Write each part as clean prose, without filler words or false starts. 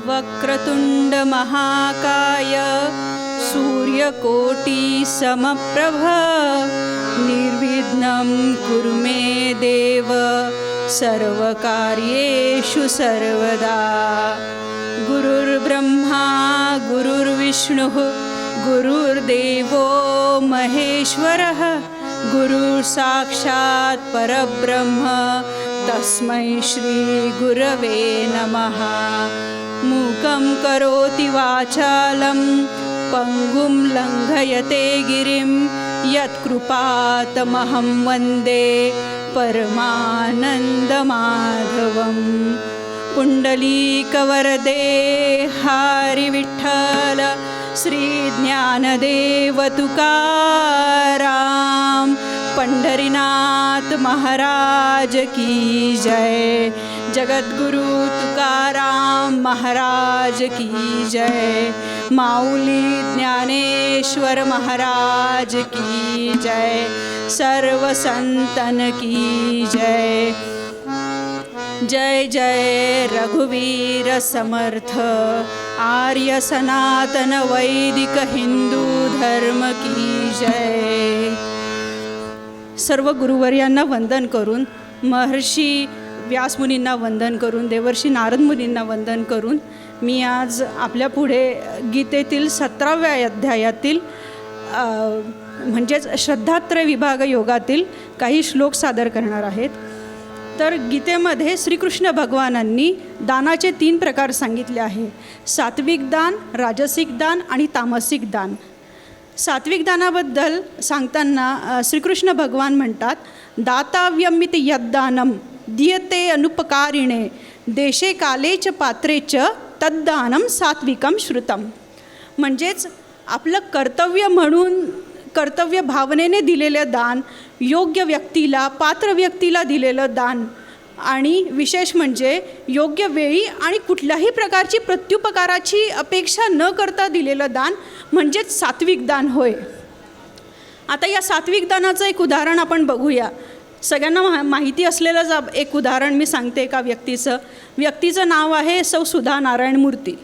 वक्रतुंड महाकाय सूर्यकोटि समप्रभ निर्विघ्नं कुरु मे देव सर्वकार्येषु सर्वदा। गुरुर्ब्रह्मा गुरुर्विष्णुः गुरुर्देवो महेश्वरः गुरुसाक्षात् परब्रह्म तस्मै श्री गुरवे नमः। मूकं करोति वाचालं पंगुं लंघयते गिरिं यत्कृपातमहं वन्दे परमानन्दमाधवं। पुण्डलीकवरदे हरि विठ्ठल श्री ज्ञानदेव तुकाराम पंढरीनाथ महाराज की जय। जगद्गुरु तुकाराम महाराज की जय। माऊली ज्ञानेश्वर महाराज की जय। सर्व संतन की जय। जय जय रघुवीर समर्थ आर्य सनातन वैदिक हिंदू धर्म की जय। सर्व गुरुवर्यांना वंदन करून, महर्षी व्यासमुनींना वंदन करून, देवर्षी नारद मुनींना वंदन करून मी आज आपल्या पुढे गीतेतील 17व्या अध्यायातील म्हणजेच श्रद्धात्रय विभाग योगातील काही श्लोक सादर करणार आहेत। तर गीतेमध्ये श्रीकृष्ण भगवानांनी दानाचे 3 प्रकार सांगितले आहे, सात्विक दान, राजसिक दान आणि तामसिक दान। सात्विक दानाबद्दल सांगताना श्रीकृष्ण भगवान म्हणतात, दातव्यमिति यद्दानं दीयते अनुपकारिणे देशे काले च पात्रे च तद्दानं सात्विकं श्रुतं। म्हणजेच आपलं कर्तव्य म्हणून कर्तव्य भावनेने दिलेलं दान, योग्य व्यक्तीला, पात्र व्यक्तीला दिलेलं दान आणि विशेष म्हणजे योग्य वेळी आणि कुठल्याही प्रकारची प्रत्युपकाराची अपेक्षा न करता दिलेलं दान म्हणजेच सात्विक दान होय। आता या सात्विक दानाचं एक उदाहरण आपण बघूया। सगळ्यांना माहिती असलेलं एक उदाहरण मी सांगते एका व्यक्तीचं नाव आहे सौ सुधा नारायण मूर्ती।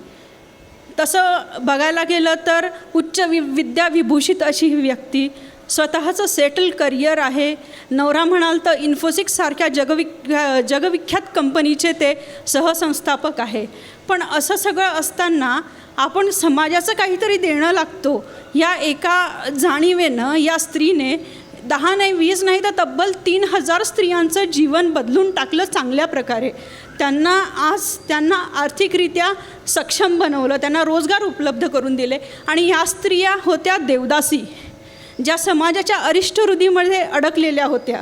तसं बघायला गेलं तर उच्च विद्याविभूषित अशी ही व्यक्ती, स्वतःचं सेटल करिअर आहे। नवरा म्हणाल तर इन्फोसिससारख्या जगविख्यात कंपनीचे ते सहसंस्थापक आहे। पण असं सगळं असताना आपण समाजाचं काहीतरी देणं लागतो या एका जाणीवेनं या स्त्रीने 10 नाही 20 नाही तर तब्बल 3000 स्त्रियांचं जीवन बदलून टाकलं चांगल्या प्रकारे। त्यांना आर्थिकरित्या सक्षम बनवलं, त्यांना रोजगार उपलब्ध करून दिले आणि ह्या स्त्रिया होत्या देवदासी, ज्या समाजाच्या अरिष्ट हृदीमध्ये अडकलेल्या होत्या।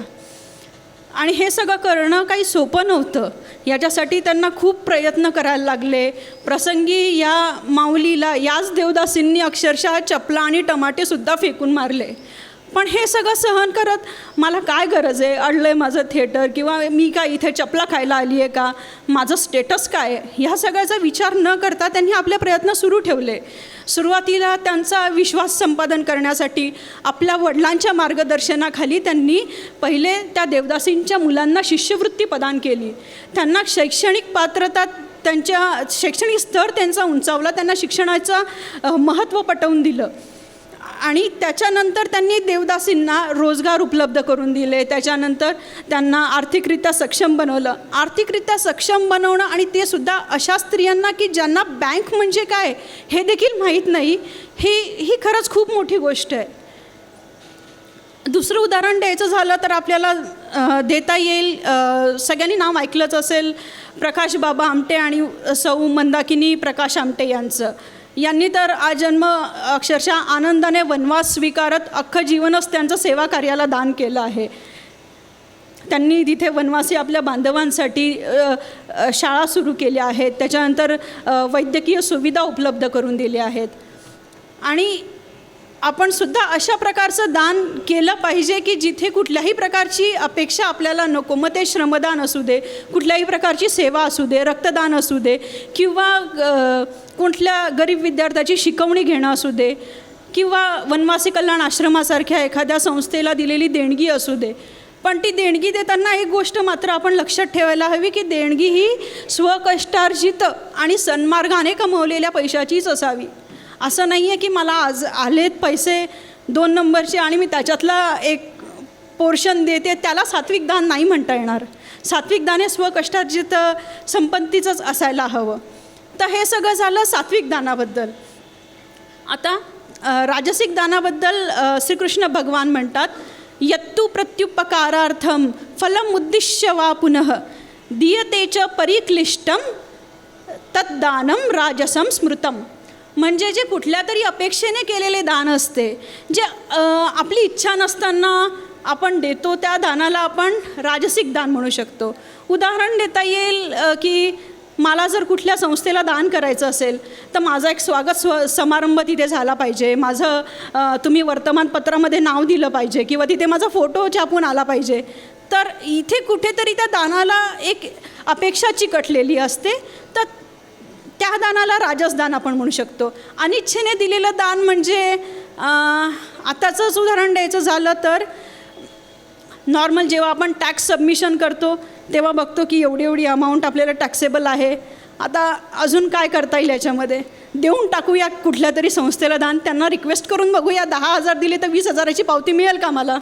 आणि हे सगळं करणं काही सोपं नव्हतं, याच्यासाठी त्यांना खूप प्रयत्न करायला लागले। प्रसंगी या माऊलीला, याच देवदासींनी अक्षरशः चपला आणि टमाटेसुद्धा फेकून मारले। पण हे सगळं सहन करत, मला काय गरज आहे, अडलं माझं थिएटर, किंवा मी काय इथे चपला खायला आली आहे का, माझं स्टेटस काय आहे, ह्या सगळ्याचा विचार न करता त्यांनी आपले प्रयत्न सुरू ठेवले। सुरुवातीला त्यांचा विश्वास संपादन करण्यासाठी आपल्या वडिलांच्या मार्गदर्शनाखाली त्यांनी पहिले त्या देवदासींच्या मुलांना शिष्यवृत्ती प्रदान केली। त्यांना शैक्षणिक पात्रता, त्यांच्या शैक्षणिक स्तर त्यांचा उंचावला, त्यांना शिक्षणाचं महत्त्व पटवून दिलं आणि त्याच्यानंतर त्यांनी देवदासींना रोजगार उपलब्ध करून दिले। त्याच्यानंतर त्यांना आर्थिकरित्या सक्षम बनवलं। आर्थिकरित्या सक्षम बनवणं आणि ते सुद्धा अशा स्त्रियांना की ज्यांना बँक म्हणजे काय हे देखील माहीत नाही, ही खरंच खूप मोठी गोष्ट आहे। दुसरं उदाहरण द्यायचं झालं तर आपल्याला देता येईल, सगळ्यांनी नाव ऐकलंच असेल, प्रकाश बाबा आमटे आणि सौ मंदाकिनी प्रकाश आमटे यांनी तर आजन्म अक्षरशः आनंदाने वनवास स्वीकारत अख्खं जीवनच त्यांचं सेवा कार्याला दान केलं आहे। त्यांनी तिथे वनवासी आपल्या बांधवांसाठी शाळा सुरू केल्या आहेत, त्याच्यानंतर वैद्यकीय सुविधा उपलब्ध करून दिल्या आहेत। आणि आपण सुद्धा अशा प्रकारचं दान केलं पाहिजे की जिथे कुठल्याही प्रकारची अपेक्षा आपल्याला नको। मग ते श्रमदान असू दे, कुठल्याही प्रकारची सेवा असू दे, रक्तदान असू दे, किंवा कुठल्या गरीब विद्यार्थ्याची शिकवणी घेणं असू दे, किंवा वनवासी कल्याण आश्रमासारख्या एखाद्या संस्थेला दिलेली देणगी असू दे। पण ती देणगी देताना एक गोष्ट मात्र आपण लक्षात ठेवायला हवी की देणगी ही स्वकष्टार्जित आणि सन्मार्गाने कमवलेल्या पैशाचीच असावी. असं नाही आहे की मला आज आलेत पैसे 2 नंबरचे आणि मी त्याच्यातला एक पोर्शन देते, त्याला सात्विक दान नाही म्हणता येणार. सात्विक दान हे स्वकष्टार्जित संपत्तीचंच असायला हवं. तर हे सगळं झालं सात्विक दानाबद्दल. आता राजसिक दानाबद्दल श्रीकृष्ण भगवान म्हणतात, यत्तु प्रत्युपकारार्थम फलम उद्दिश्य वा पुनः दीयते च परिक्लिष्टम तद्दानम राजसम स्मृतम. म्हणजे जे कुठल्या तरी अपेक्षेने केलेले दान असते, जे आपली इच्छा नसताना आपण देतो, त्या दानाला आपण राजसिक दान म्हणू शकतो. उदाहरण देता येईल की मला जर कुठल्या संस्थेला दान करायचं असेल तर माझा एक स्वागत समारंभ तिथे झाला पाहिजे, माझं तुम्ही वर्तमानपत्रामध्ये नाव दिलं पाहिजे किंवा तिथे माझा फोटो छापून आला पाहिजे. तर इथे कुठेतरी त्या दानाला एक अपेक्षा चिकटलेली असते, तर त्या दानाला राजसदान आपण म्हणू शकतो. अनिच्छेने दिलेलं दान म्हणजे आताचंच उदाहरण द्यायचं झालं तर नॉर्मल जेव्हा आपण टॅक्स सबमिशन करतो तेव्हा बघतो की एवढी एवढी अमाऊंट आपल्याला टॅक्सेबल आहे, आता अजून काय करता येईल याच्यामध्ये, देऊन टाकूया कुठल्या तरी संस्थेला दान, त्यांना रिक्वेस्ट करून बघूया 10,000 दिले तर 20,000ची पावती मिळेल का मला.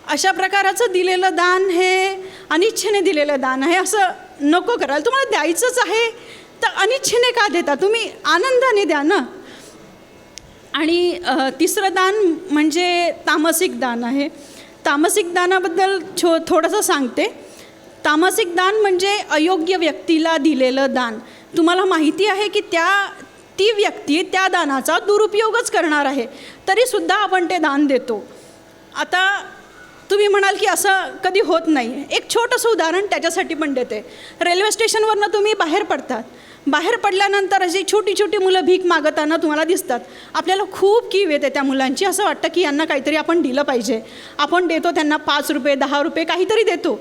अशा प्रकाराचं दिलेलं दान हे अनिच्छेने दिलेलं दान आहे. असं नको करायला. तुम्हाला द्यायचंच आहे तर अनिच्छेने का देता, तुम्ही आनंदाने द्या ना. आणि तिसरं दान म्हणजे तामसिक दान आहे. तामसिक दानाबद्दल थोडंसं सांगते. तामसिक दान म्हणजे अयोग्य व्यक्तीला दिलेलं दान. तुम्हाला माहिती आहे की ती व्यक्ती त्या दानाचा दुरुपयोगच करणार आहे, तरीसुद्धा आपण ते दान देतो. आता तुम्ही म्हणाल की असं कधी होत नाही. एक छोटंसं उदाहरण त्याच्यासाठी पण देते. रेल्वे स्टेशनवरनं तुम्ही बाहेर पडतात, बाहेर पडल्यानंतर अशी छोटी छोटी मुलं भीक मागताना तुम्हाला दिसतात. आपल्याला खूप कीव येते त्या मुलांची. असं वाटतं की यांना काहीतरी आपण दिलं पाहिजे. आपण देतो त्यांना 5 रुपये 10 रुपये काहीतरी देतो.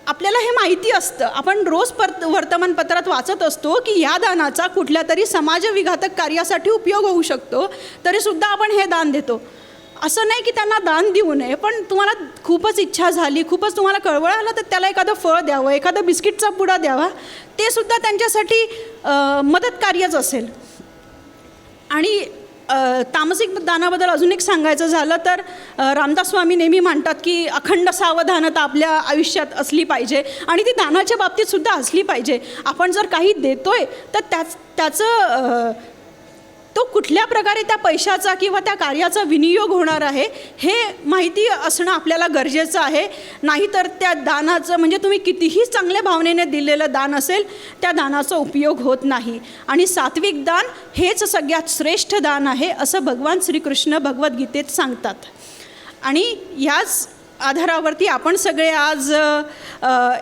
आपल्याला हे माहिती असतं, आपण रोज वर्तमानपत्रात वाचत असतो की या दानाचा कुठल्या तरी समाजविघातक कार्यासाठी उपयोग होऊ शकतो, तरीसुद्धा आपण हे दान देतो. असं नाही की त्यांना दान देऊ नये, पण तुम्हाला खूपच इच्छा झाली, खूपच तुम्हाला कळवळ आलं तर त्याला एखादं फळ द्यावं, एखादा बिस्किटचा पुडा द्यावा, ते सुद्धा त्यांच्यासाठी मदतकार्यच असेल. आणि तामसिक दानाबद्दल अजून एक सांगायचं झालं तर रामदास स्वामी नेहमी म्हणतात की अखंड सावधानता आपल्या आयुष्यात असली पाहिजे आणि ती दानाच्या बाबतीतसुद्धा असली पाहिजे. आपण जर काही देतोय तर त्याचं तो कुठल्या प्रकारे त्या पैशाचा किंवा त्या कार्याचा विनियोग होणार आहे हे माहिती असणं आपल्याला गरजेचं आहे. नाहीतर त्या दानाचं म्हणजे तुम्ही कितीही चांगल्या भावनेने दिलेलं दान असेल त्या दानाचा उपयोग होत नाही. आणि सात्विक दान हेच सगळ्यात श्रेष्ठ दान आहे असं भगवान श्रीकृष्ण भगवद्गीतेत सांगतात. आणि याच आधारावरती आपण सगळे आज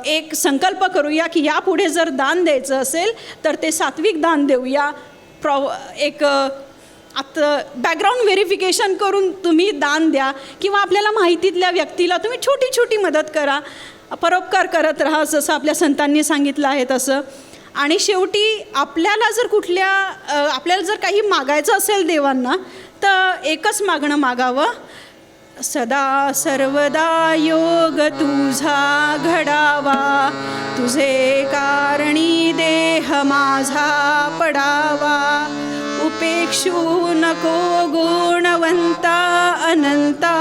एक संकल्प करूया की यापुढे जर दान द्यायचं असेल तर ते सात्विक दान देऊया. एक आता बॅकग्राऊंड व्हेरिफिकेशन करून तुम्ही दान द्या किंवा आपल्याला माहितीतल्या व्यक्तीला तुम्ही छोटी छोटी मदत करा. परोपकार करत राहा जसं आपल्या संतांनी सांगितलं आहे तसं. आणि शेवटी आपल्याला जर काही मागायचं असेल देवांना तर एकच मागणं मागावं, सदा सर्वदा योग तुझा घडावा, तुझे कारणी देह माझा पडावा, उपेक्षू नको गुणवंता अनंता,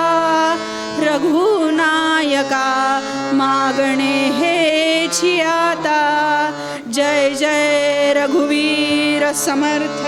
रघुनायका मागणे हेची आता. जय जय रघुवीर समर्थ.